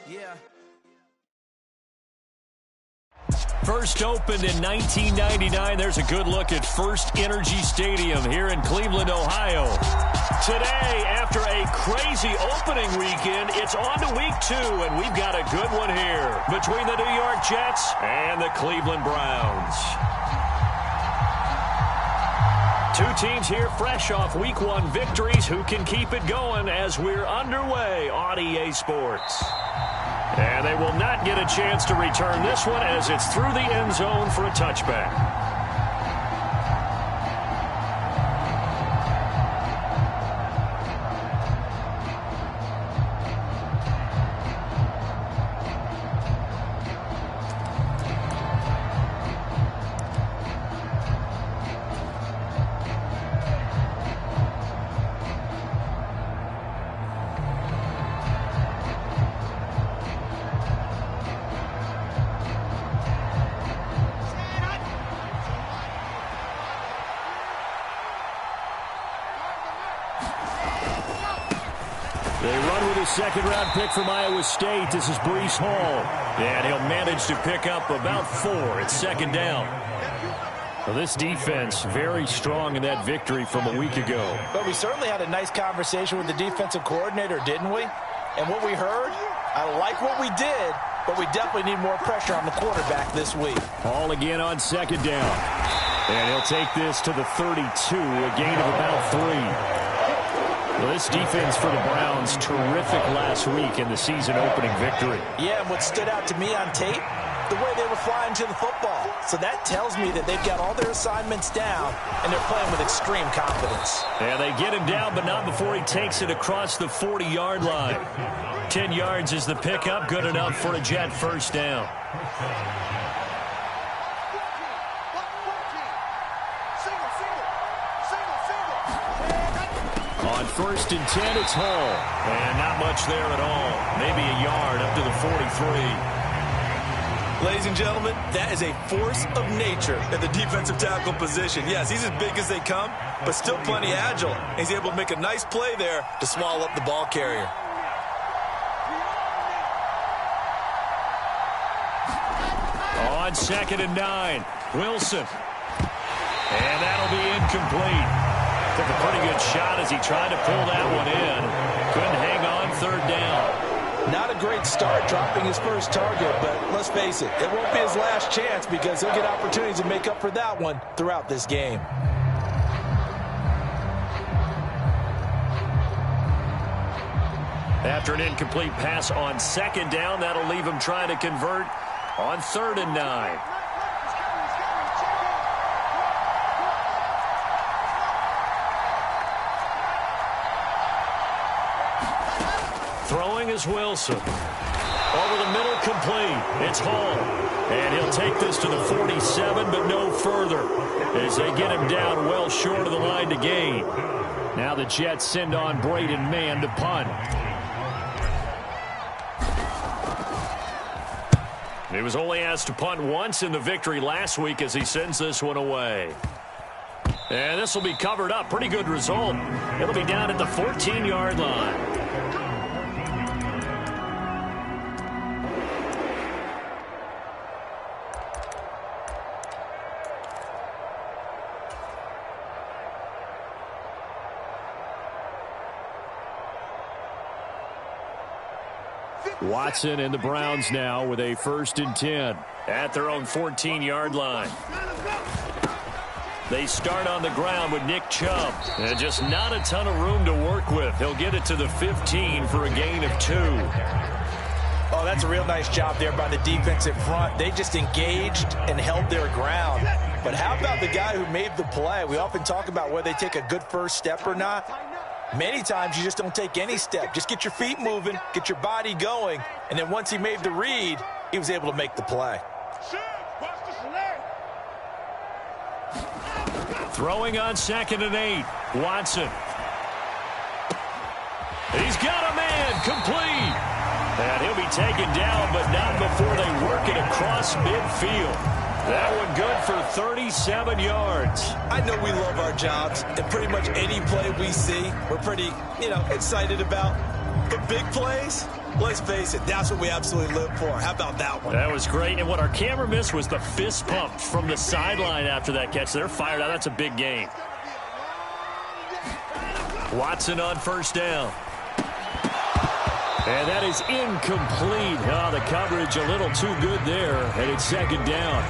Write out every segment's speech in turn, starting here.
Yeah. First opened in 1999. There's a good look at First Energy Stadium here in Cleveland, Ohio. Today, after a crazy opening weekend, it's on to week 2, and we've got a good one here between the New York Jets and the Cleveland Browns. Two teams here fresh off week 1 victories. Who can keep it going as we're underway on EA Sports? And they will not get a chance to return this one as it's through the end zone for a touchback. They run with a second-round pick from Iowa State. This is Breece Hall. And he'll manage to pick up about 4. It's second down. Well, this defense very strong in that victory from a week ago. But we certainly had a nice conversation with the defensive coordinator, didn't we? And what we heard, I like what we did, but we definitely need more pressure on the quarterback this week. Hall again on second down. And he'll take this to the 32, a gain of about 3. Well, this defense for the Browns, terrific last week in the season-opening victory. Yeah, and what stood out to me on tape, the way they were flying to the football. So that tells me that they've got all their assignments down, and they're playing with extreme confidence. And they get him down, but not before he takes it across the 40-yard line. 10 yards is the pickup, good enough for a Jet first down. On first and 10, it's Hall. And not much there at all. Maybe a yard up to the 43. Ladies and gentlemen, that is a force of nature at the defensive tackle position. Yes, he's as big as they come, but still plenty agile. He's able to make a nice play there to swallow up the ball carrier. On second and 9, Wilson. And that'll be incomplete. Took a pretty good shot as he tried to pull that one in. Couldn't hang on third down. Not a great start dropping his first target, but let's face it, it won't be his last chance because he'll get opportunities to make up for that one throughout this game. After an incomplete pass on second down, that'll leave him trying to convert on third and 9. Throwing is Wilson. Over the middle, complete. It's Hall. And he'll take this to the 47, but no further, as they get him down well short of the line to gain. Now the Jets send on Braden Mann to punt. He was only asked to punt once in the victory last week as he sends this one away. And this will be covered up. Pretty good result. It'll be down at the 14-yard line. Watson and the Browns now with a first and 10 at their own 14-yard line. They start on the ground with Nick Chubb. And just not a ton of room to work with. He'll get it to the 15 for a gain of 2. Oh, that's a real nice job there by the defensive front. They just engaged and held their ground. But how about the guy who made the play? We often talk about whether they take a good first step or not. Many times you just don't take any step. Just get your feet moving, get your body going, and then once he made the read, he was able to make the play. Throwing on second and 8, Watson. He's got a man, complete. And he'll be taken down, but not before they work it across midfield. That one good for 37 yards. I know we love our jobs, and pretty much any play we see, we're pretty, excited about. But big plays, Let's face it, that's what we absolutely live for. How about that one? That was great. And what our camera missed was the fist pump from the sideline after that catch. They're fired out. That's a big gain. Watson on first down. And that is incomplete. Oh, the coverage a little too good there. And it's second down.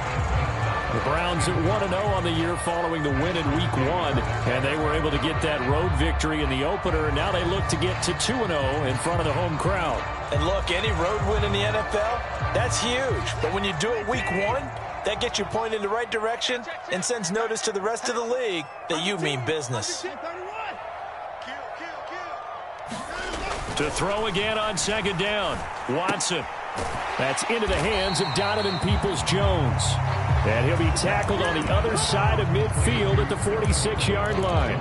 The Browns at 1-0 on the year following the win in Week 1. And they were able to get that road victory in the opener. And now they look to get to 2-0 in front of the home crowd. And look, any road win in the NFL, that's huge. But when you do it Week 1, that gets you pointed in the right direction and sends notice to the rest of the league that you mean business. To throw again on second down. Watson. That's into the hands of Donovan Peoples-Jones. And he'll be tackled on the other side of midfield at the 46-yard line.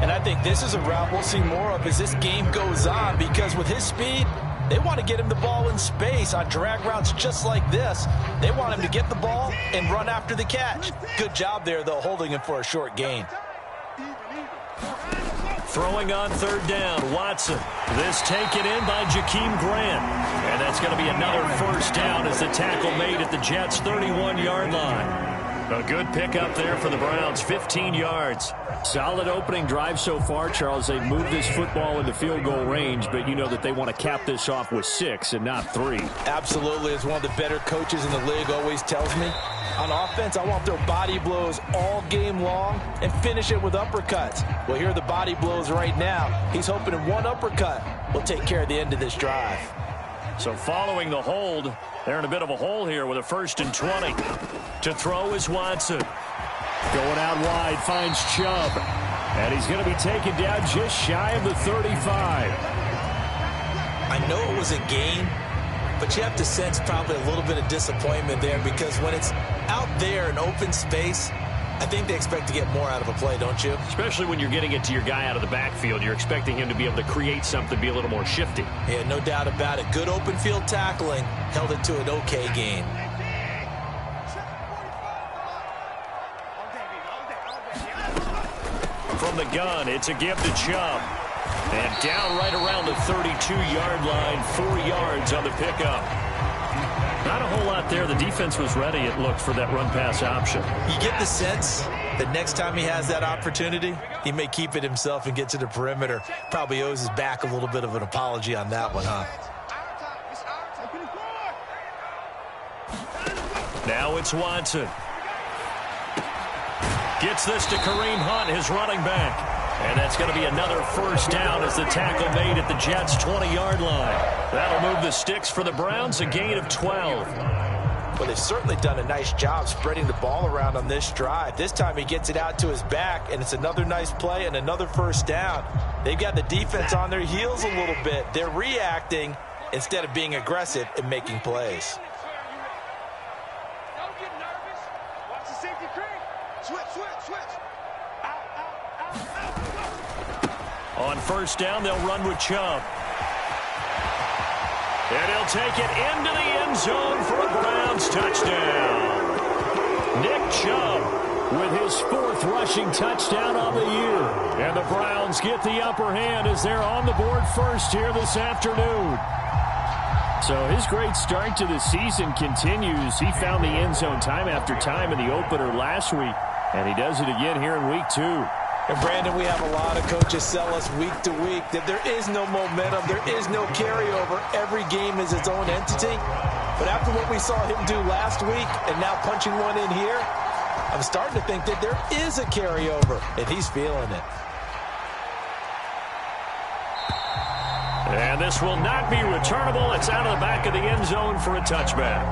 And I think this is a route we'll see more of as this game goes on, because with his speed, they want to get him the ball in space on drag routes just like this. They want him to get the ball and run after the catch. Good job there, though, holding him for a short gain. Throwing on third down, Watson. This taken in by Jakeem Grant. And that's going to be another first down as the tackle made at the Jets' 31-yard line. A good pickup there for the Browns, 15 yards. Solid opening drive so far, Charles. They've moved this football into field goal range, but you know that they want to cap this off with 6 and not 3. Absolutely, as one of the better coaches in the league always tells me. On offense, I want their body blows all game long and finish it with uppercuts. Well, here are the body blows right now. He's hoping in one uppercut will take care of the end of this drive. So following the hold, they're in a bit of a hole here with a 1st and 20. To throw is Watson. Going out wide, finds Chubb. And he's going to be taken down just shy of the 35. I know it was a gain, but you have to sense probably a little bit of disappointment there, because when it's out there in open space, I think they expect to get more out of a play, don't you? Especially when you're getting it to your guy out of the backfield. You're expecting him to be able to create something, be a little more shifty. Yeah, no doubt about it. Good open field tackling held it to an okay gain. From the gun, it's a give to Chubb. And down right around the 32-yard line, 4 yards on the pickup. Not a whole lot there. The defense was ready, it looked, for that run-pass option. You get the sense that next time he has that opportunity, he may keep it himself and get to the perimeter. Probably owes his back a little bit of an apology on that one, huh? Now it's Watson. Gets this to Kareem Hunt, his running back. And that's going to be another first down as the tackle made at the Jets' 20-yard line. That'll move the sticks for the Browns, a gain of 12. Well, they've certainly done a nice job spreading the ball around on this drive. This time he gets it out to his back, and it's another nice play and another first down. They've got the defense on their heels a little bit. They're reacting instead of being aggressive and making plays. Don't get nervous. Watch the safety creep. Switch. On first down, they'll run with Chubb. And he'll take it into the end zone for a Browns touchdown. Nick Chubb with his 4th rushing touchdown on the year. And the Browns get the upper hand as they're on the board first here this afternoon. So his great start to the season continues. He found the end zone time after time in the opener last week, and he does it again here in week 2. And, Brandon, we have a lot of coaches sell us week to week that there is no momentum, there is no carryover. Every game is its own entity. But after what we saw him do last week and now punching one in here, I'm starting to think that there is a carryover, and he's feeling it. And this will not be returnable. It's out of the back of the end zone for a touchback.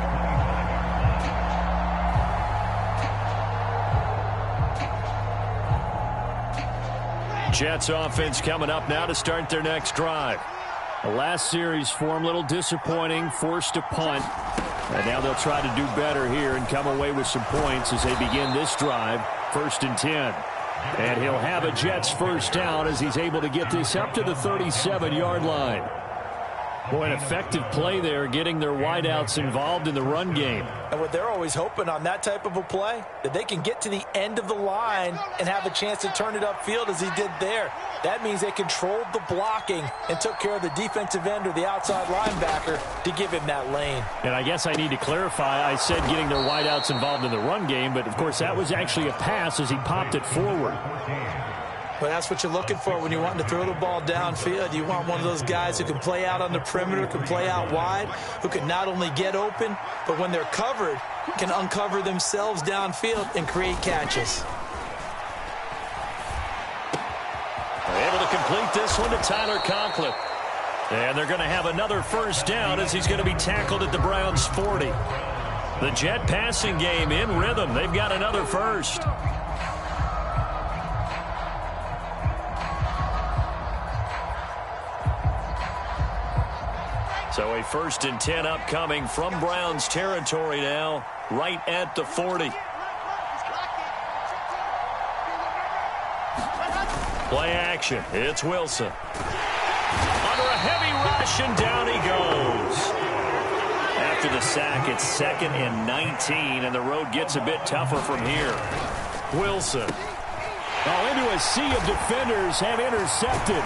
Jets offense coming up now to start their next drive. The last series for him, a little disappointing, forced to punt. And now they'll try to do better here and come away with some points as they begin this drive, 1st and 10. And he'll have a Jets first down as he's able to get this up to the 37-yard line. Boy, an effective play there, getting their wideouts involved in the run game. And what they're always hoping on that type of a play, that they can get to the end of the line and have a chance to turn it upfield as he did there. That means they controlled the blocking and took care of the defensive end or the outside linebacker to give him that lane. And I guess I need to clarify, I said getting their wideouts involved in the run game, but of course that was actually a pass as he popped it forward. Well, that's what you're looking for when you want to throw the ball downfield. You want one of those guys who can play out on the perimeter, can play out wide, who can not only get open, but when they're covered, can uncover themselves downfield and create catches. They're able to complete this one to Tyler Conklin. And they're going to have another first down as he's going to be tackled at the Browns' 40. The Jet passing game in rhythm. They've got another first. So a 1st and 10 upcoming from Browns territory now, right at the 40. Play action. It's Wilson. Under a heavy rush, and down he goes. After the sack, it's 2nd and 19, and the road gets a bit tougher from here. Wilson. Oh, into a sea of defenders and intercepted.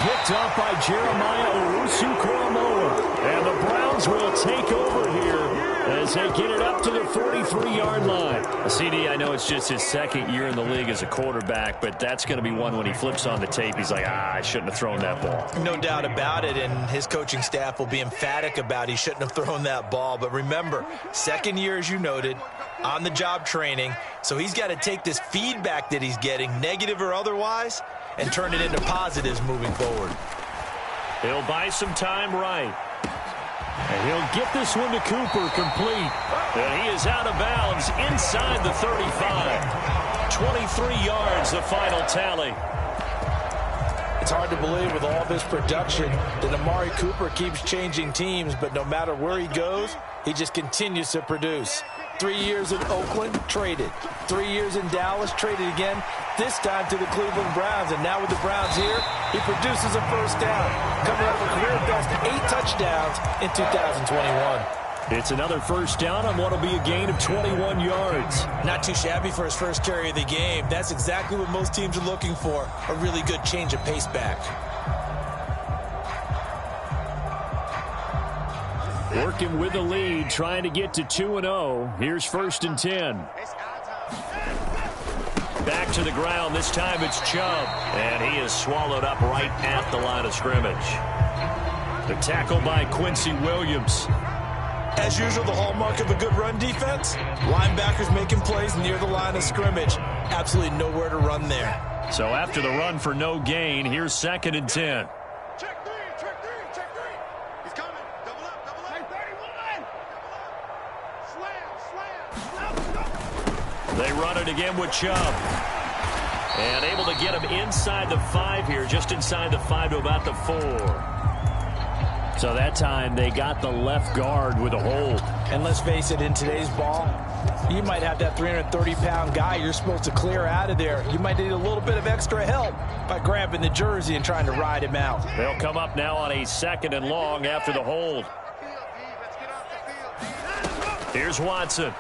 Picked up by Jeremiah Owusu-Koramoah. And the Browns will take over here as they get it up to the 43-yard line. CD, I know it's just his 2nd year in the league as a quarterback, but that's going to be one when he flips on the tape. He's like, I shouldn't have thrown that ball. No doubt about it, and his coaching staff will be emphatic about he shouldn't have thrown that ball. But remember, 2nd year, as you noted, on-the-job training, so he's got to take this feedback that he's getting, negative or otherwise, and turn it into positives moving forward. He'll buy some time right. And he'll get this one to Cooper complete. And he is out of bounds inside the 35. 23 yards, the final tally. It's hard to believe with all this production that Amari Cooper keeps changing teams, but no matter where he goes, he just continues to produce. 3 years in Oakland, traded. 3 years in Dallas, traded again, this time to the Cleveland Browns. And now with the Browns here, he produces a first down, coming up with a career best 8 touchdowns in 2021. It's another first down on what will be a gain of 21 yards. Not too shabby for his first carry of the game. That's exactly what most teams are looking for, a really good change of pace back. Working with the lead, trying to get to 2-0. Here's 1st and 10. Back to the ground. This time it's Chubb. And he is swallowed up right at the line of scrimmage. The tackle by Quincy Williams. As usual, the hallmark of a good run defense, linebackers making plays near the line of scrimmage. Absolutely nowhere to run there. So after the run for no gain, here's 2nd and 10. Check three. He's coming. Double up. 31. Slam. They run it again with Chubb. And able to get him inside the 5 here, just inside the 5 to about the 4. So that time they got the left guard with a hold. And let's face it, in today's ball, you might have that 330-pound guy you're supposed to clear out of there. You might need a little bit of extra help by grabbing the jersey and trying to ride him out. They'll come up now on a 2nd and long after the hold. Here's Watson.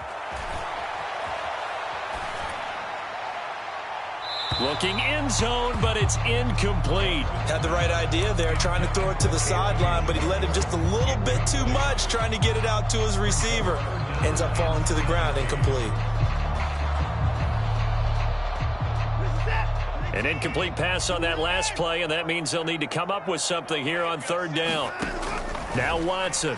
Looking end zone, but it's incomplete. Had the right idea there, trying to throw it to the sideline, but he let him just a little bit too much, trying to get it out to his receiver. Ends up falling to the ground, incomplete. An incomplete pass on that last play, and that means they'll need to come up with something here on 3rd down. Now Watson.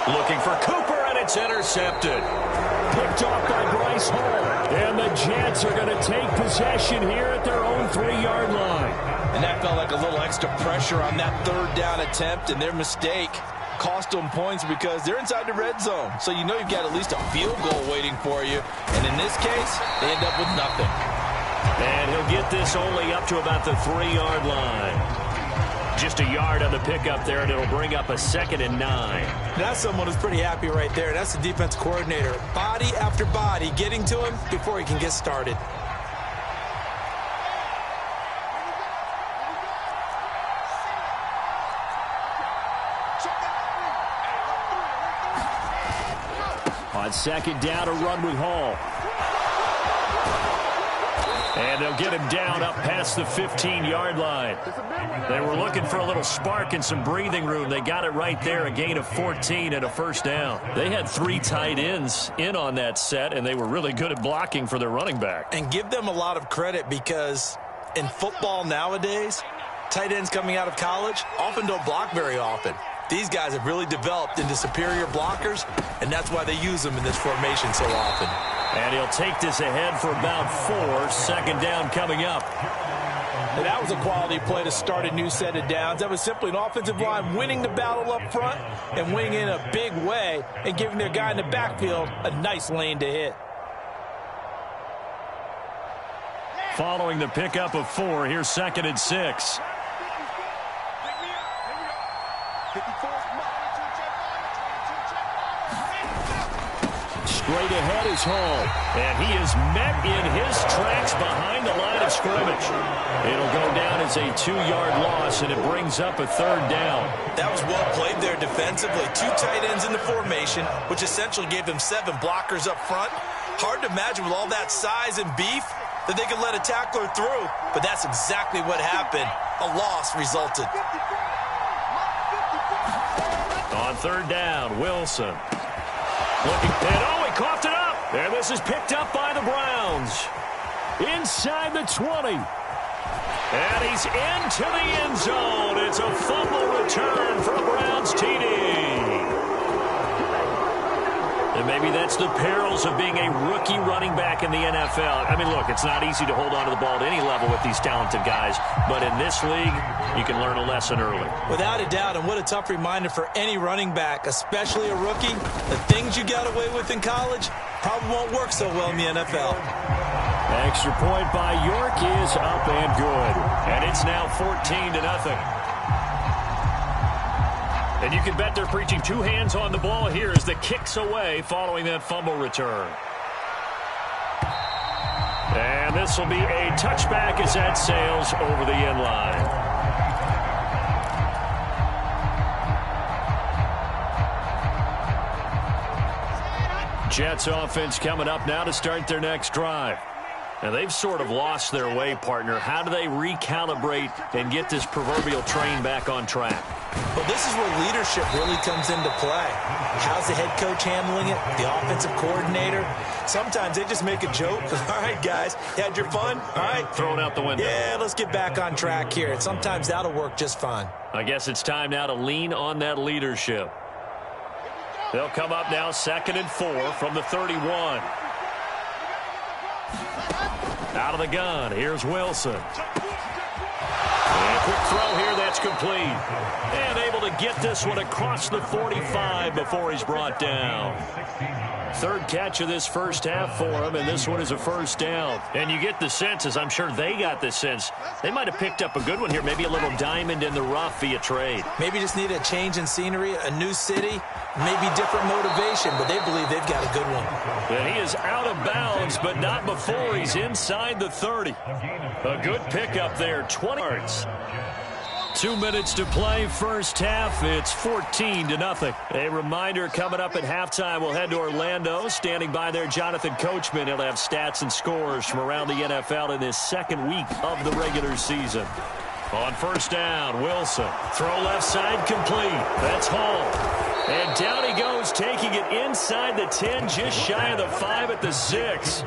Looking for Cooper, and it's intercepted. Picked off by Bryce Hall. And the Jets are going to take possession here at their own 3-yard line. And that felt like a little extra pressure on that 3rd down attempt, and their mistake cost them points because they're inside the red zone. So you know you've got at least a field goal waiting for you. And in this case, they end up with nothing. And he'll get this only up to about the 3-yard line. Just a yard on the pickup there, and it'll bring up a 2nd and 9. That's someone who's pretty happy right there. That's the defense coordinator. Body after body getting to him before he can get started. On second down, a run with Hall. And they'll get him down up past the 15-yard line. They were looking for a little spark and some breathing room. They got it right there, a gain of 14 and a first down. They had 3 tight ends in on that set, and they were really good at blocking for their running back. And give them a lot of credit because in football nowadays, tight ends coming out of college often don't block very often. These guys have really developed into superior blockers, and that's why they use them in this formation so often. And he'll take this ahead for about 4. Second down coming up. And that was a quality play to start a new set of downs. That was simply an offensive line winning the battle up front and winning in a big way and giving their guy in the backfield a nice lane to hit. Following the pickup of 4, here's 2nd and 6. Straight ahead is Hall. And he is met in his tracks behind the line of scrimmage. It'll go down as a 2-yard loss, and it brings up a 3rd down. That was well played there defensively. 2 tight ends in the formation, which essentially gave them 7 blockers up front. Hard to imagine with all that size and beef that they could let a tackler through, but that's exactly what happened. A loss resulted. On 3rd down, Wilson. Looking, and he coughed it up. And this is picked up by the Browns. Inside the 20. And he's into the end zone. It's a fumble return for a Browns TD. And maybe that's the perils of being a rookie running back in the NFL. I mean, look, it's not easy to hold on to the ball at any level with these talented guys. But in this league, you can learn a lesson early. Without a doubt, and what a tough reminder for any running back, especially a rookie. The things you got away with in college probably won't work so well in the NFL. Extra point by York is up and good. And it's now 14-0. And you can bet they're preaching 2 hands on the ball here as the kick's away following that fumble return. And this will be a touchback as that sails over the end line. Jets offense coming up now to start their next drive. Now, they've sort of lost their way, partner. How do they recalibrate and get this proverbial train back on track? Well, this is where leadership really comes into play. How's the head coach handling it? The offensive coordinator? Sometimes they just make a joke. All right, guys, you had your fun? All right. Throw it out the window. Yeah, let's get back on track here. And sometimes that'll work just fine. I guess it's time now to lean on that leadership. They'll come up now 2nd and 4 from the 31. Out of the gun, here's Wilson. And a quick throw here, that's complete. And able to get this one across the 45 before he's brought down. 3rd catch of this first half for him, and this one is a first down. And you get the sense, as I'm sure they got the sense, they might have picked up a good one here, maybe a little diamond in the rough via trade. Maybe just need a change in scenery, a new city, maybe different motivation, but they believe they've got a good one. And he is out of bounds, but not before he's inside the 30. A good pickup there, 20 yards. 2 minutes to play, first half. It's 14-0. A reminder coming up at halftime, we'll head to Orlando. Standing by there, Jonathan Coachman. He'll have stats and scores from around the NFL in this 2nd week of the regular season. On first down, Wilson. Throw left side complete. That's Hall. And down he goes, taking it inside the 10, just shy of the 5 at the 6.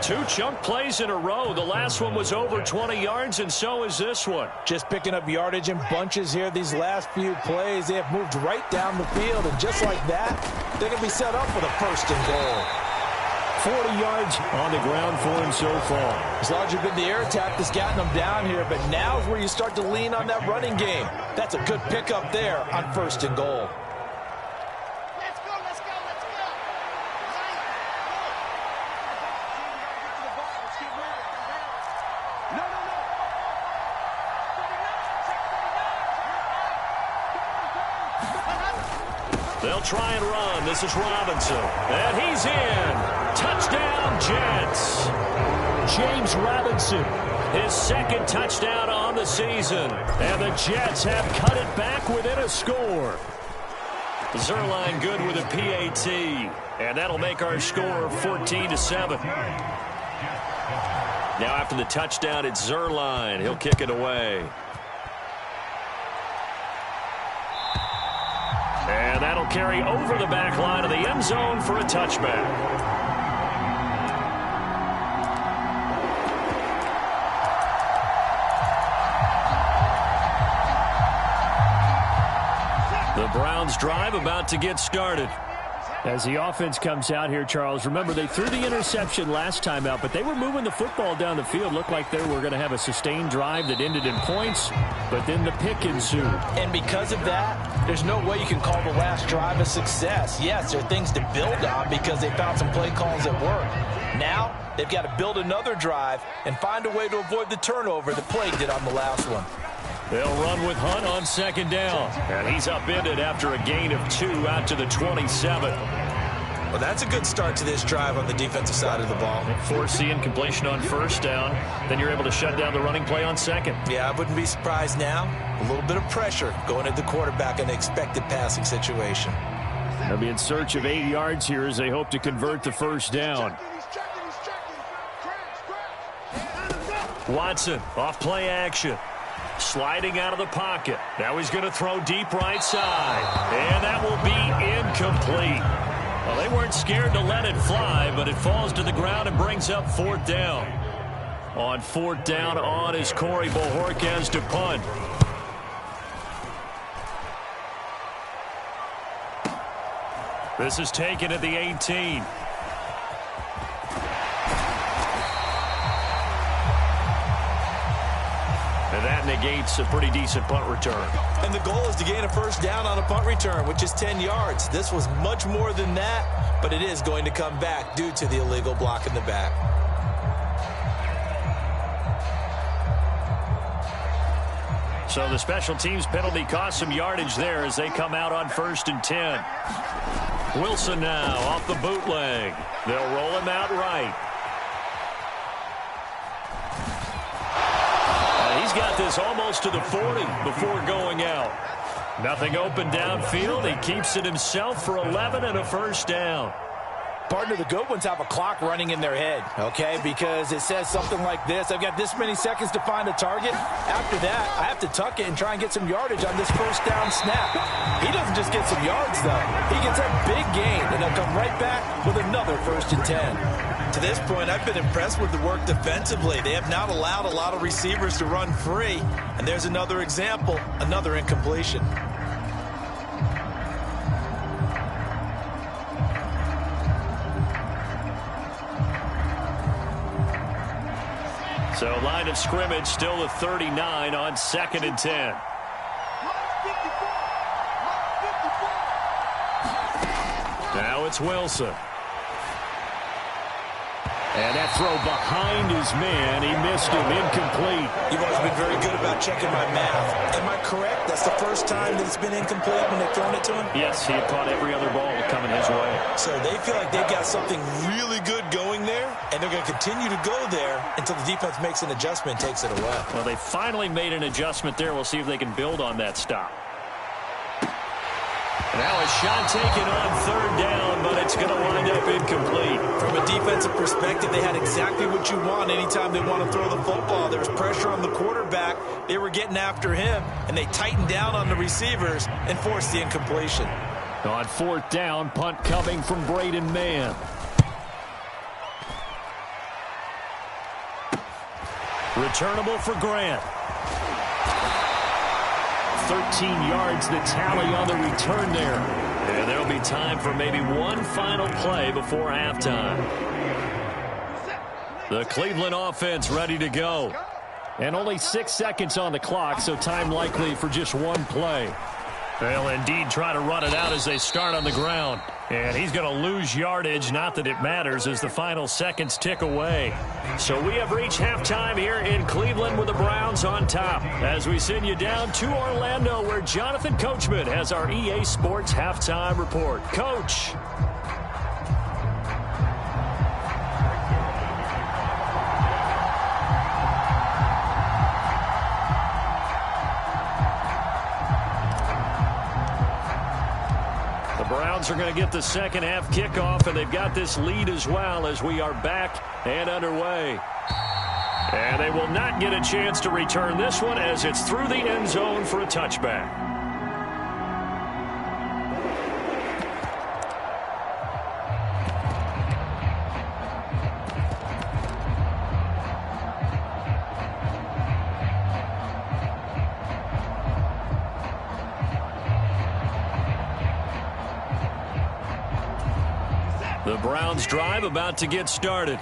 2 chunk plays in a row. The last one was over 20 yards, and so is this one. Just picking up yardage in bunches here these last few plays. They have moved right down the field, and just like that, they're going to be set up for the 1st and goal. 40 yards on the ground for him so far. As long as you've been the air attack that's gotten them down here, but now is where you start to lean on that running game. That's a good pickup there on 1st and goal. They'll try and run. This is Robinson. And he's in. Touchdown, Jets. James Robinson, his 2nd touchdown on the season. And the Jets have cut it back within a score. Zuerlein good with a PAT. And that'll make our score 14-7. Now after the touchdown, it's Zuerlein. He'll kick it away. And that'll carry over the back line of the end zone for a touchback. The Browns drive about to get started. As the offense comes out here, Charles, remember they threw the interception last time out, but they were moving the football down the field. Looked like they were going to have a sustained drive that ended in points, but then the pick ensued. And because of that, there's no way you can call the last drive a success. Yes, there are things to build on because they found some play calls that work. Now, they've got to build another drive and find a way to avoid the turnover that plagued it on the last one. They'll run with Hunt on second down. And he's upended after a gain of 2 out to the 27. Well, that's a good start to this drive on the defensive side of the ball. Force the incompletion on first down. Then you're able to shut down the running play on second. Yeah, I wouldn't be surprised now. A little bit of pressure going at the quarterback in an expected passing situation. They'll be in search of 8 yards here as they hope to convert the first down. Watson off play action. Sliding out of the pocket. Now he's going to throw deep right side. And that will be incomplete. Well, they weren't scared to let it fly, but it falls to the ground and brings up fourth down. On fourth down on is Corey Bojorquez to punt. This is taken at the 18. And that negates a pretty decent punt return. And the goal is to gain a first down on a punt return, which is 10 yards. This was much more than that, but it is going to come back due to the illegal block in the back. So the special teams penalty cost some yardage there as they come out on 1st and 10. Wilson now off the bootleg. They'll roll him out right. He's got this almost to the 40 before going out. Nothing open downfield. He keeps it himself for 11 and a first down. Partner, the good ones have a clock running in their head, okay, because it says something like this. I've got this many seconds to find a target. After that, I have to tuck it and try and get some yardage on this first down snap. He doesn't just get some yards, though. He gets a big gain, and he'll come right back with another 1st and 10. To this point, I've been impressed with the work defensively. They have not allowed a lot of receivers to run free. And there's another example, another incompletion. So line of scrimmage still the 39 on 2nd and 10. Now it's Wilson. And that throw behind his man. He missed him. Incomplete. You've always been very good about checking my math. Am I correct? That's the first time that it's been incomplete when they've thrown it to him? Yes, he had caught every other ball coming his way. So they feel like they've got something really good going there, and they're going to continue to go there until the defense makes an adjustment and takes it away. Well, they finally made an adjustment there. We'll see if they can build on that stop. Now a shot taken on 3rd down, but it's going to wind up incomplete. From a defensive perspective, they had exactly what you want anytime they want to throw the football. There was pressure on the quarterback. They were getting after him, and they tightened down on the receivers and forced the incompletion. On 4th down, punt coming from Braden Mann. Returnable for Grant. 13 yards the tally on the return there. And there'll be time for maybe one final play before halftime. The Cleveland offense ready to go. And only 6 seconds on the clock, so time likely for just one play. They'll indeed try to run it out as they start on the ground. And he's going to lose yardage, not that it matters, as the final seconds tick away. So we have reached halftime here in Cleveland with the Browns on top. As we send you down to Orlando, where Jonathan Coachman has our EA Sports halftime report. Coach. Browns are going to get the second half kickoff, and they've got this lead as well as we are back and underway. And they will not get a chance to return this one as it's through the end zone for a touchback. The Browns drive about to get started.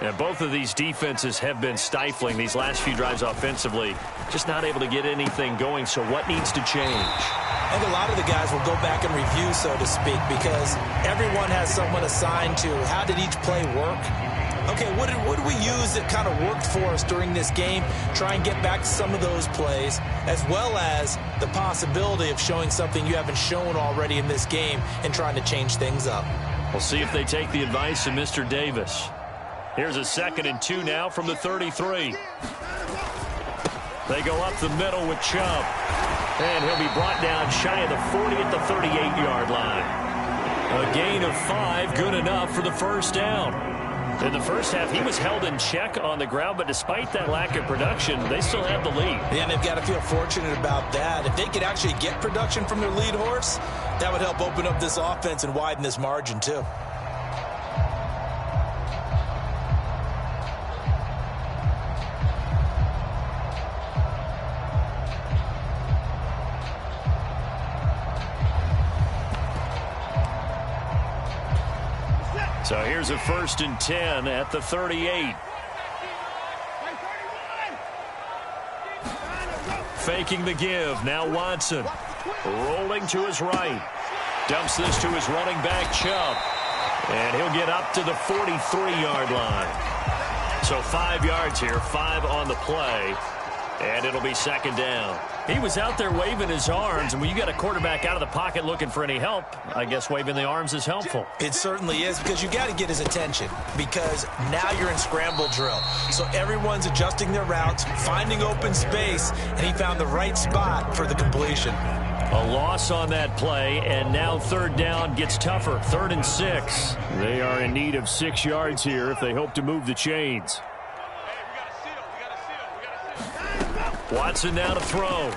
And both of these defenses have been stifling these last few drives offensively. Just not able to get anything going. So what needs to change? I think a lot of the guys will go back and review, so to speak, because everyone has someone assigned to how did each play work. Okay, what did we use that kind of worked for us during this game? Try and get back to some of those plays, as well as the possibility of showing something you haven't shown already in this game and trying to change things up. We'll see if they take the advice of Mr. Davis. Here's a 2nd and 2 now from the 33. They go up the middle with Chubb. And he'll be brought down shy of the 40 at the 38-yard line. A gain of 5, good enough for the first down. In the first half, he was held in check on the ground, but despite that lack of production, they still have the lead. Yeah, and they've got to feel fortunate about that. If they could actually get production from their lead horse, that would help open up this offense and widen this margin too. So here's a 1st and 10 at the 38. Faking the give. Now Watson. Rolling to his right. Dumps this to his running back, Chubb. And he'll get up to the 43-yard line. So 5 yards here, 5 on the play. And it'll be 2nd down. He was out there waving his arms, and when you got a quarterback out of the pocket looking for any help, I guess waving the arms is helpful. It certainly is, because you got to get his attention, because now you're in scramble drill. So everyone's adjusting their routes, finding open space, and he found the right spot for the completion. A loss on that play, and now 3rd down gets tougher. 3rd and 6. They are in need of 6 yards here if they hope to move the chains. Watson now to throw.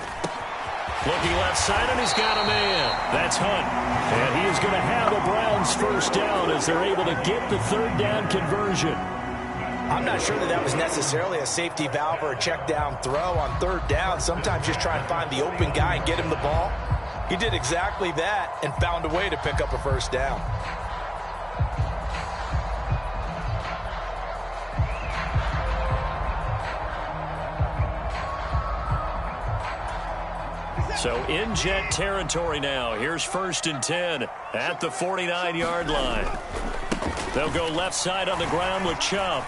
Looking left side, and he's got a man. That's Hunt. And he is going to have a Browns first down as they're able to get the 3rd down conversion. I'm not sure that was necessarily a safety valve or a check down throw on 3rd down. Sometimes just try and find the open guy and get him the ball. He did exactly that and found a way to pick up a first down. So in Jet territory now. Here's 1st and 10 at the 49-yard line. They'll go left side on the ground with Chubb.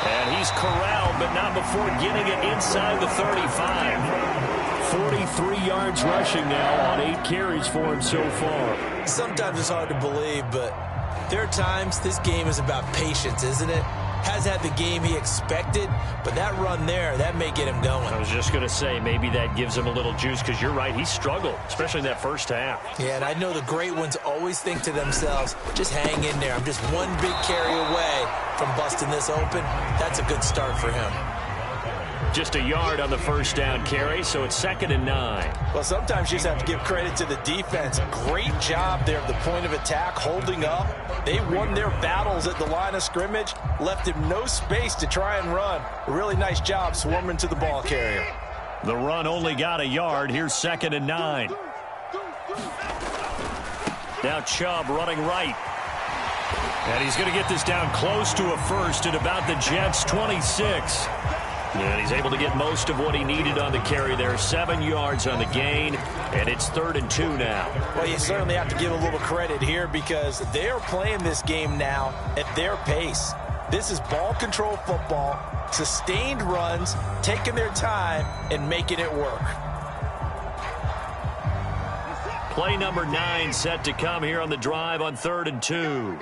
And he's corralled, but not before getting it inside the 35. 43 yards rushing now on 8 carries for him so far. Sometimes it's hard to believe, but there are times this game is about patience, isn't it? Has had the game he expected, but that run there, that may get him going. I was just going to say, maybe that gives him a little juice, because you're right, he struggled, especially in that first half. Yeah, and I know the great ones always think to themselves, just hang in there. I'm just one big carry away from busting this open. That's a good start for him. Just a yard on the first down carry, so it's 2nd and 9. Well, sometimes you just have to give credit to the defense. Great job there at the point of attack, holding up. They won their battles at the line of scrimmage, left him no space to try and run. A really nice job swarming to the ball carrier. The run only got a yard. Here's 2nd and 9. Now Chubb running right. And he's going to get this down close to a first at about the Jets' 26. And he's able to get most of what he needed on the carry there. 7 yards on the gain, and it's 3rd and 2 now. Well, you certainly have to give a little credit here, because they're playing this game now at their pace. This is ball control football, sustained runs, taking their time, and making it work. Play number 9 set to come here on the drive on 3rd and 2.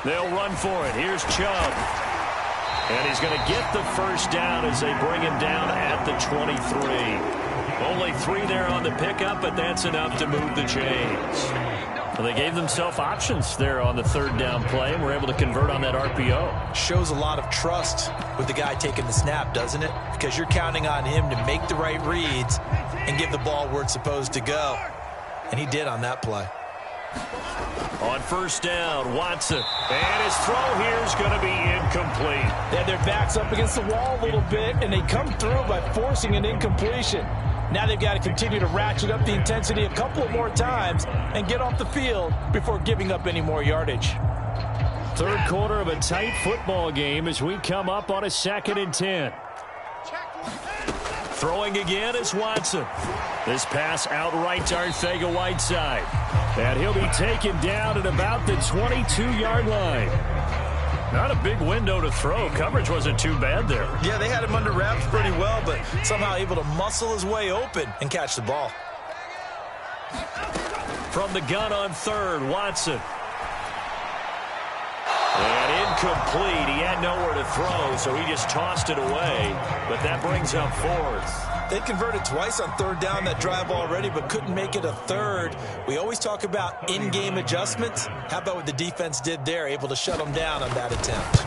They'll run for it. Here's Chubb. And he's going to get the first down as they bring him down at the 23. Only 3 there on the pickup, but that's enough to move the chains. Well, they gave themselves options there on the 3rd down play, and were able to convert on that RPO. Shows a lot of trust with the guy taking the snap, doesn't it? Because you're counting on him to make the right reads and give the ball where it's supposed to go. And he did on that play. On 1st down, Watson. And his throw here is going to be incomplete. They had their backs up against the wall a little bit, and they come through by forcing an incompletion. Now they've got to continue to ratchet up the intensity a couple of more times and get off the field before giving up any more yardage. 3rd quarter of a tight football game as we come up on a 2nd and 10. Throwing again is Watson. This pass outright to Arcega-Whiteside. And he'll be taken down at about the 22-yard line. Not a big window to throw. Coverage wasn't too bad there. Yeah, they had him under wraps pretty well, but somehow able to muscle his way open and catch the ball. From the gun on 3rd, Watson. And incomplete. He had nowhere to throw, so he just tossed it away. But that brings up 4th. They converted twice on 3rd down that drive already, but couldn't make it a 3rd. We always talk about in-game adjustments. How about what the defense did there, able to shut them down on that attempt?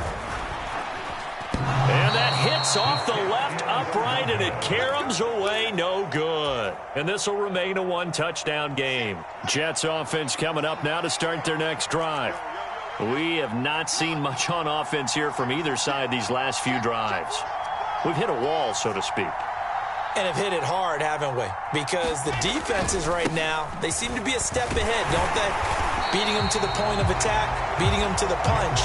And that hits off the left upright, and it caroms away, no good. And this will remain a 1-touchdown game. Jets offense coming up now to start their next drive. We have not seen much on offense here from either side these last few drives. We've hit a wall, so to speak. And have hit it hard, haven't we? Because the defenses right now, they seem to be a step ahead, don't they? Beating them to the point of attack, beating them to the punch.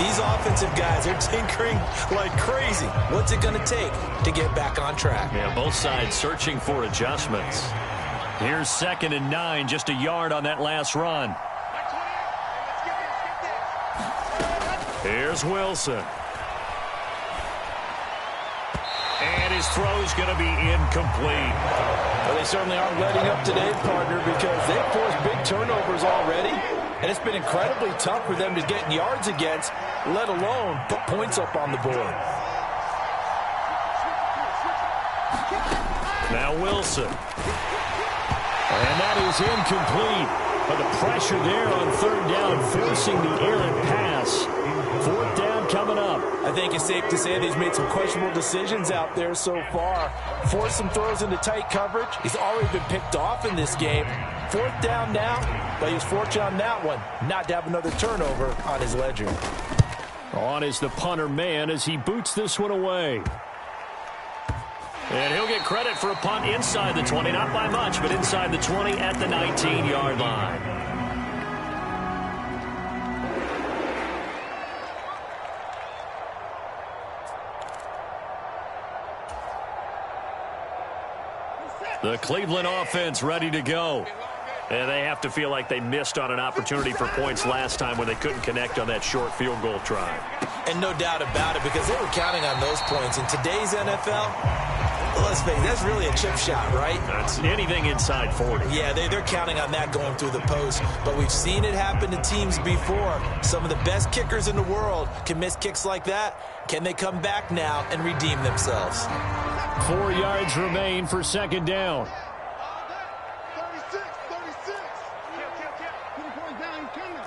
These offensive guys are tinkering like crazy. What's it going to take to get back on track? Yeah, both sides searching for adjustments. Here's 2nd and 9, just a yard on that last run. Here's Wilson. And his throw's going to be incomplete. Well, they certainly aren't letting up today, partner, because they've forced big turnovers already, and it's been incredibly tough for them to get yards against, let alone put points up on the board. Now Wilson. And that is incomplete. But the pressure there on 3rd down, forcing the errant pass. 4th down coming up. I think it's safe to say that he's made some questionable decisions out there so far. Forced some throws into tight coverage. He's already been picked off in this game. 4th down now, but he was fortunate on that one not to have another turnover on his ledger. On is the punter man as he boots this one away. And he'll get credit for a punt inside the 20, not by much, but inside the 20 at the 19-yard line. The Cleveland offense ready to go. And they have to feel like they missed on an opportunity for points last time when they couldn't connect on that short field goal try. And no doubt about it, because they were counting on those points. In today's NFL, let's face it, that's really a chip shot, right? That's anything inside 40. Yeah, they're counting on that going through the post. But we've seen it happen to teams before. Some of the best kickers in the world can miss kicks like that. Can they come back now and redeem themselves? 4 yards remain for 2nd down. 36. Kill. 2 points down, you coming.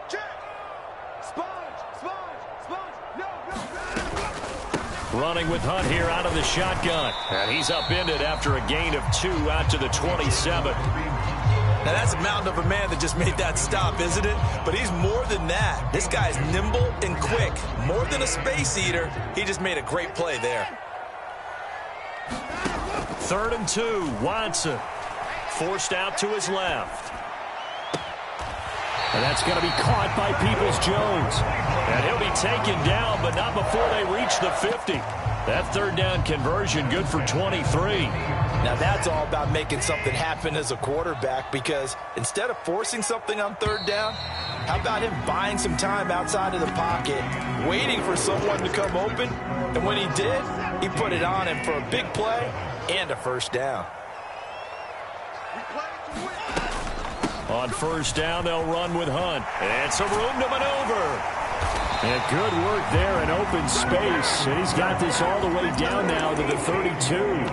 Check. Sponge. No. Running with Hunt here out of the shotgun. And he's upended after a gain of 2 out to the 27. Now, that's a mountain of a man that just made that stop, isn't it? But he's more than that. This guy's nimble and quick. More than a space eater. He just made a great play there. 3rd and 2, Watson. Forced out to his left. And that's going to be caught by Peoples-Jones. And he'll be taken down, but not before they reach the 50. That 3rd down conversion good for 23. Now, that's all about making something happen as a quarterback, because instead of forcing something on 3rd down, how about him buying some time outside of the pocket, waiting for someone to come open, and when he did, he put it on him for a big play and a 1st down. On first down, they'll run with Hunt. And some room to maneuver. And good work there in open space. And he's got this all the way down now to the 32.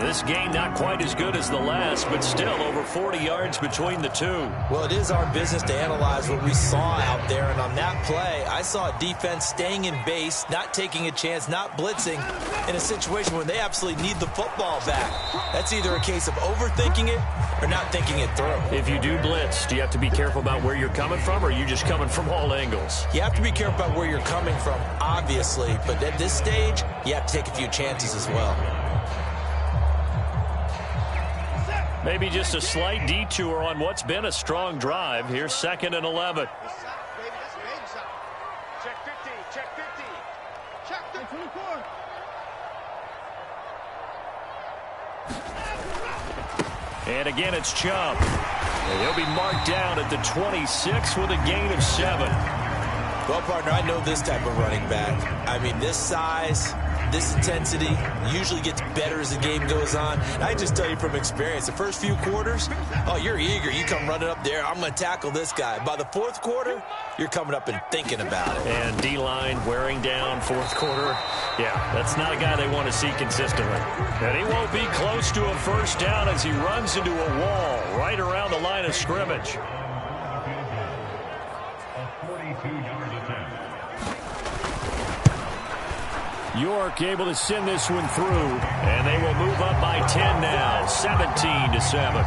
This game not quite as good as the last, but still over 40 yards between the two. Well, it is our business to analyze what we saw out there. And on that play, I saw a defense staying in base, not taking a chance, not blitzing in a situation where they absolutely need the football back. That's either a case of overthinking it or not thinking it through. If you do blitz, do you have to be careful about where you're coming from, or are you just coming from all angles? You have to be careful about where you're coming from, obviously. But at this stage, you have to take a few chances as well. Maybe just a slight detour on what's been a strong drive. Here's 2nd and 11. Check 50, check 50. Check the 24. And again, it's Chubb. And he'll be marked down at the 26 with a gain of 7. Well, partner, I know this type of running back. I mean, this size, this intensity usually gets better as the game goes on. And I just tell you from experience, the first few quarters, oh, you're eager. You come running up there, I'm going to tackle this guy. By the fourth quarter, you're coming up and thinking about it. And D-line wearing down fourth quarter. Yeah, that's not a guy they want to see consistently. And he won't be close to a first down as he runs into a wall right around the line of scrimmage. York able to send this one through, and they will move up by 10 now, 17-7.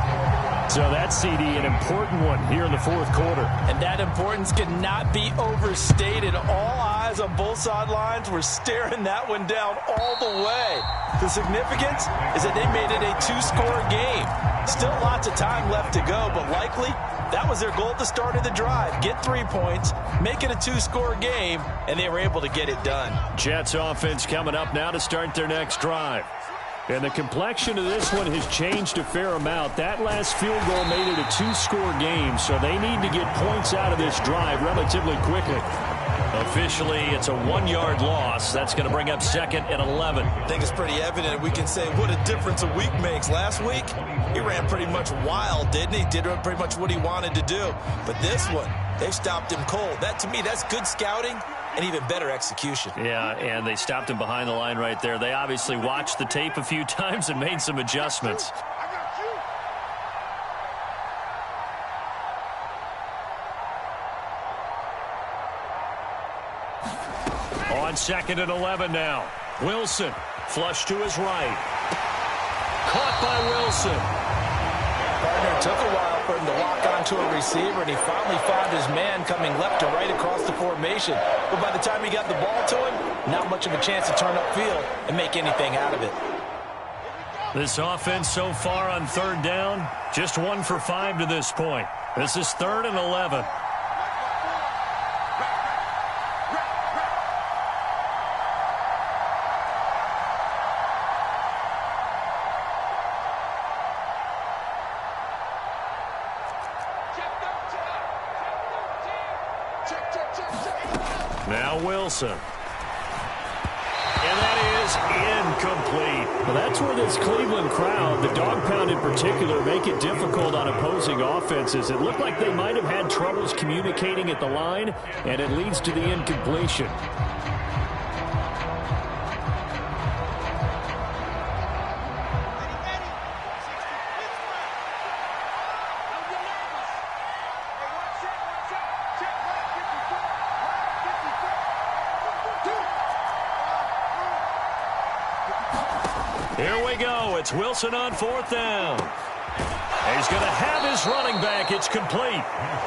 So that CD, an important one here in the fourth quarter. And that importance cannot be overstated. All eyes on both sidelines were staring that one down all the way. The significance is that they made it a two-score game. Still lots of time left to go, but likely that was their goal at the start of the drive. Get 3 points, make it a two-score game, and they were able to get it done. Jets offense coming up now to start their next drive. And the complexion of this one has changed a fair amount. That last field goal made it a two-score game, so they need to get points out of this drive relatively quickly. Officially, it's a 1-yard loss. That's going to bring up 2nd and 11. I think it's pretty evident. We can say what a difference a week makes. Last week, he ran pretty much wild, didn't he? Did pretty much what he wanted to do. But this one, they stopped him cold. That, to me, that's good scouting and even better execution. Yeah, and they stopped him behind the line right there. They obviously watched the tape a few times and made some adjustments. On 2nd and 11 now. Wilson, flush to his right. Caught by Wilson. Partner, took a while for him to lock onto a receiver, and he finally found his man coming left to right across the formation. But by the time he got the ball to him, not much of a chance to turn upfield and make anything out of it. This offense so far on 3rd down, just 1 for 5 to this point. This is 3rd and 11. Now Wilson. And that is incomplete. Well, that's where this Cleveland crowd, the dog pound in particular, make it difficult on opposing offenses. It looked like they might have had troubles communicating at the line, and it leads to the incompletion. Here we go. It's Wilson on 4th down. He's going to have his running back. It's complete.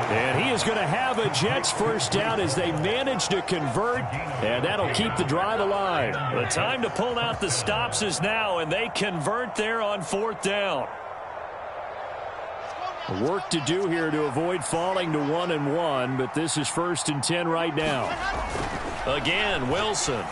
And he is going to have a Jets first down as they manage to convert, and that'll keep the drive alive. The time to pull out the stops is now, and they convert there on 4th down. Work to do here to avoid falling to 1-1, but this is 1st and 10 right now. Again, Wilson.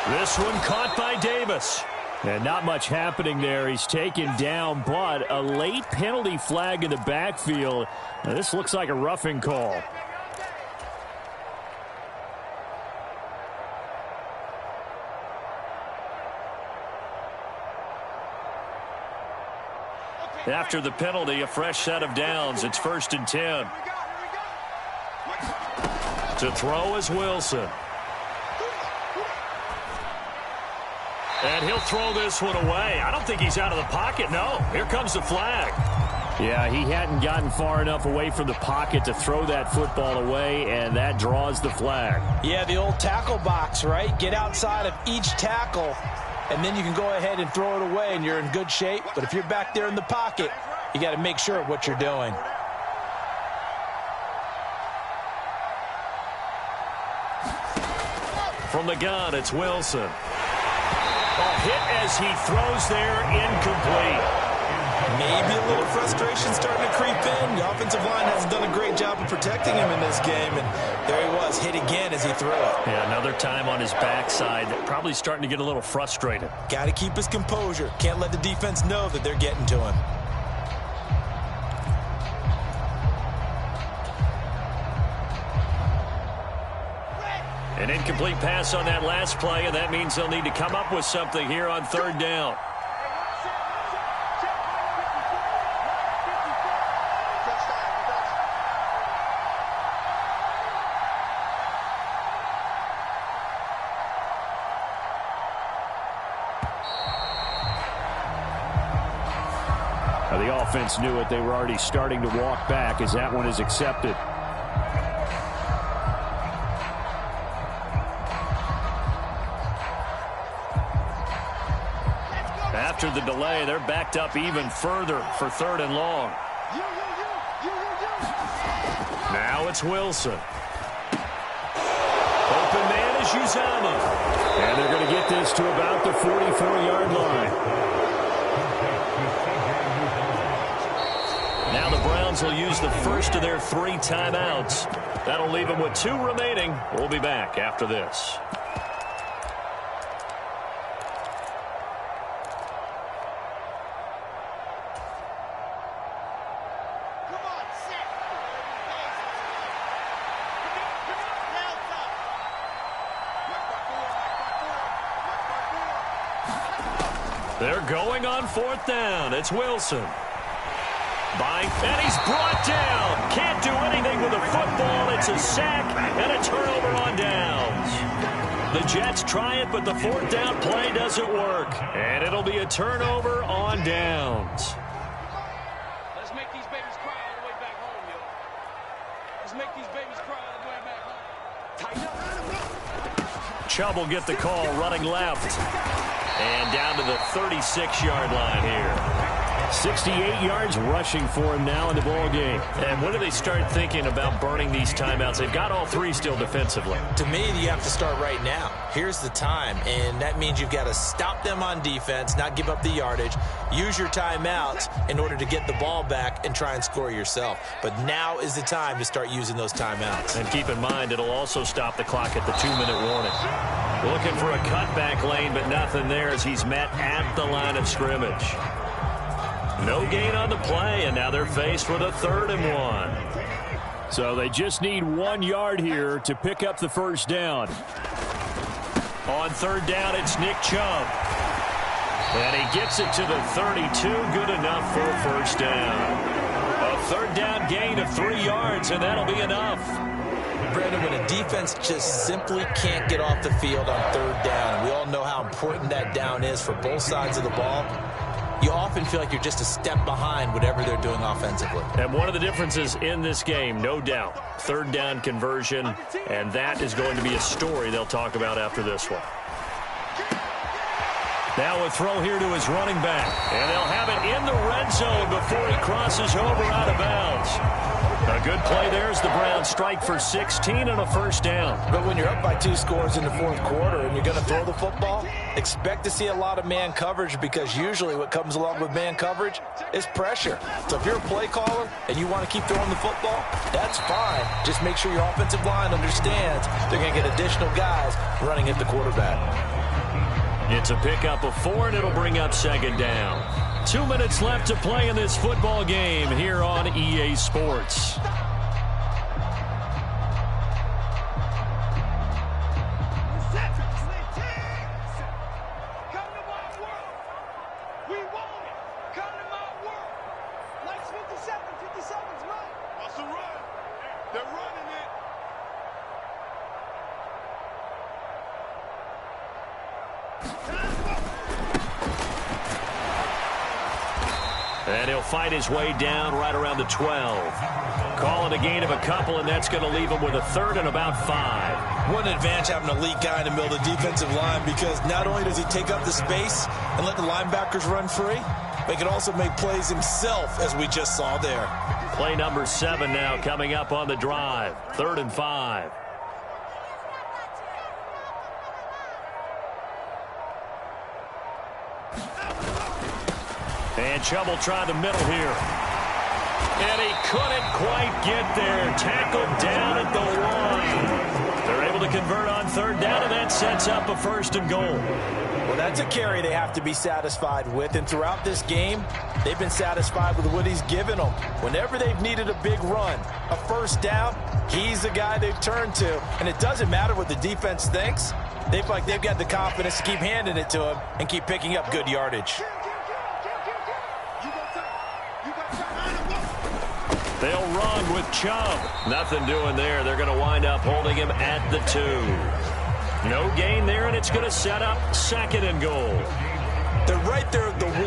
This one caught by Davis. And not much happening there. He's taken down, but a late penalty flag in the backfield. Now, this looks like a roughing call. After the penalty, a fresh set of downs. It's 1st and 10. To throw is Wilson. And he'll throw this one away. I don't think he's out of the pocket. No, here comes the flag. Yeah, he hadn't gotten far enough away from the pocket to throw that football away, and that draws the flag. Yeah, the old tackle box, right? Get outside of each tackle, and then you can go ahead and throw it away, and you're in good shape. But if you're back there in the pocket, you got to make sure of what you're doing. From the gun, it's Wilson. A hit as he throws there, incomplete. Maybe a little frustration starting to creep in. The offensive line hasn't done a great job of protecting him in this game, and there he was, hit again as he threw it. Yeah, another time on his backside, probably starting to get a little frustrated. Got to keep his composure. Can't let the defense know that they're getting to him. An incomplete pass on that last play, and that means they'll need to come up with something here on 3rd down. The offense knew it. They were already starting to walk back as that one is accepted. After the delay, they're backed up even further for 3rd and long. Now it's Wilson. Open man is Uzomah. And they're going to get this to about the 44-yard line. Now the Browns will use the first of their 3 timeouts. That'll leave them with 2 remaining. We'll be back after this. They're going on 4th down. It's Wilson. And he's brought down. Can't do anything with the football. It's a sack and a turnover on downs. The Jets try it, but the 4th down play doesn't work. And it'll be a turnover on downs. Let's make these babies cry all the way back home, yo. Let's make these babies cry all the way back home. Tighten up. Chubb will get the call running left. And down to the 36-yard line here. 68 yards rushing for him now in the ball game. And when do they start thinking about burning these timeouts? They've got all 3 still defensively. To me, you have to start right now. Here's the time, and that means you've got to stop them on defense, not give up the yardage, use your timeouts in order to get the ball back and try and score yourself. But now is the time to start using those timeouts. And keep in mind, it'll also stop the clock at the 2-minute warning. Looking for a cutback lane, but nothing there as he's met at the line of scrimmage. No gain on the play, and now they're faced with a 3rd and 1. So they just need 1 yard here to pick up the 1st down. On 3rd down, it's Nick Chubb. And he gets it to the 32. Good enough for a 1st down. A 3rd down gain of 3 yards, and that'll be enough. Brandon, when a defense just simply can't get off the field on 3rd down, and we all know how important that down is for both sides of the ball, you often feel like you're just a step behind whatever they're doing offensively. And one of the differences in this game, no doubt, 3rd down conversion, and that is going to be a story they'll talk about after this one. Now a throw here to his running back, and they'll have it in the red zone before he crosses over out of bounds. A good play there as the Browns strike for 16 and a 1st down. But when you're up by 2 scores in the 4th quarter and you're going to throw the football, expect to see a lot of man coverage, because usually what comes along with man coverage is pressure. So if you're a play caller and you want to keep throwing the football, that's fine. Just make sure your offensive line understands they're going to get additional guys running at the quarterback. It's a pickup of 4, and it'll bring up 2nd down. 2 minutes left to play in this football game here on EA Sports. And he'll fight his way down right around the 12. Call it a gain of a couple, and that's going to leave him with a 3rd and about 5. What an advantage having an elite guy in the middle of the defensive line, because not only does he take up the space and let the linebackers run free, but he can also make plays himself, as we just saw there. Play number 7 now coming up on the drive. 3rd and 5. And Chubb will try the middle here. And he couldn't quite get there. Tackled down at the 1. They're able to convert on 3rd down, and that sets up a 1st and goal. Well, that's a carry they have to be satisfied with. And throughout this game, they've been satisfied with what he's given them. Whenever they've needed a big run, a 1st down, he's the guy they've turned to. And it doesn't matter what the defense thinks. They feel like they've got the confidence to keep handing it to him and keep picking up good yardage. They'll run with Chubb. Nothing doing there. They're going to wind up holding him at the 2. No gain there, and it's going to set up 2nd and goal. They're right there at the 1.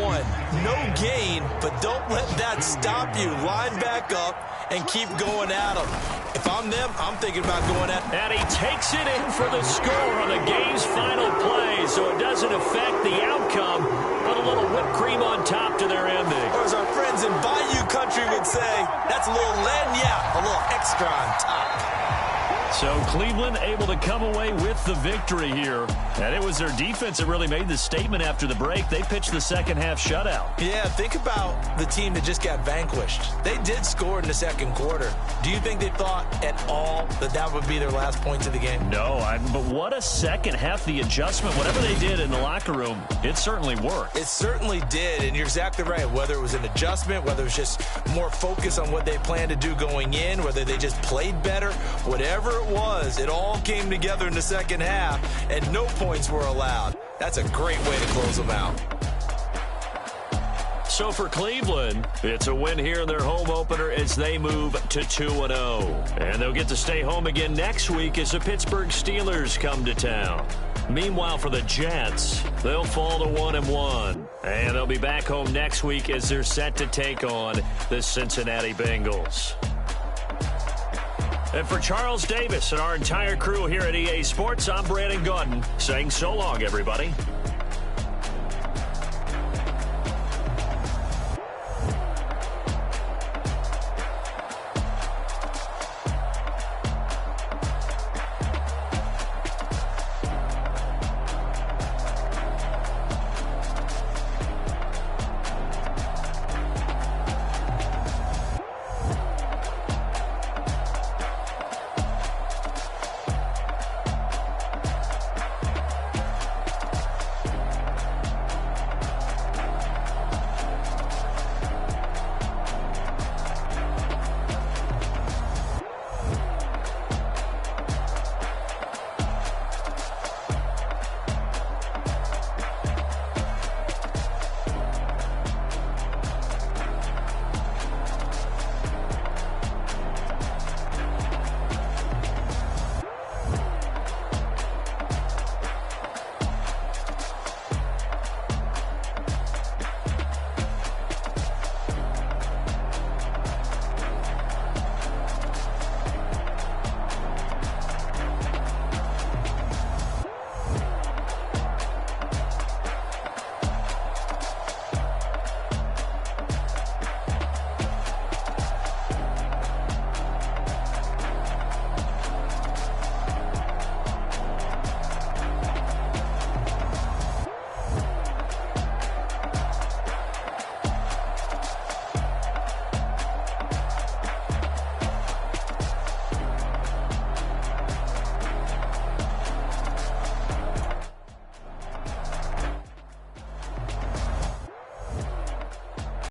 No gain, but don't let that stop you. Line back up and keep going at them. If I'm them, I'm thinking about going at... And he takes it in for the score on the game's final play, so it doesn't affect the outcome, but a little whipped cream on top to their ending. Or as our friends in Bayou Country would say, that's a little lagniappe, a little extra on top. So Cleveland able to come away with the victory here. And it was their defense that really made the statement after the break. They pitched the second half shutout. Yeah, think about the team that just got vanquished. They did score in the 2nd quarter. Do you think they thought at all that that would be their last points of the game? No, but what a second half. The adjustment, whatever they did in the locker room, it certainly worked. It certainly did, and you're exactly right. Whether it was an adjustment, whether it was just more focus on what they planned to do going in, whether they just played better, whatever it was, it all came together in the 2nd half, and no points were allowed. That's a great way to close them out. So for Cleveland, it's a win here in their home opener as they move to 2-0. And they'll get to stay home again next week as the Pittsburgh Steelers come to town. Meanwhile, for the Jets, they'll fall to 1-1. And they'll be back home next week as they're set to take on the Cincinnati Bengals. And for Charles Davis and our entire crew here at EA Sports, I'm Brandon Gaudin saying so long, everybody.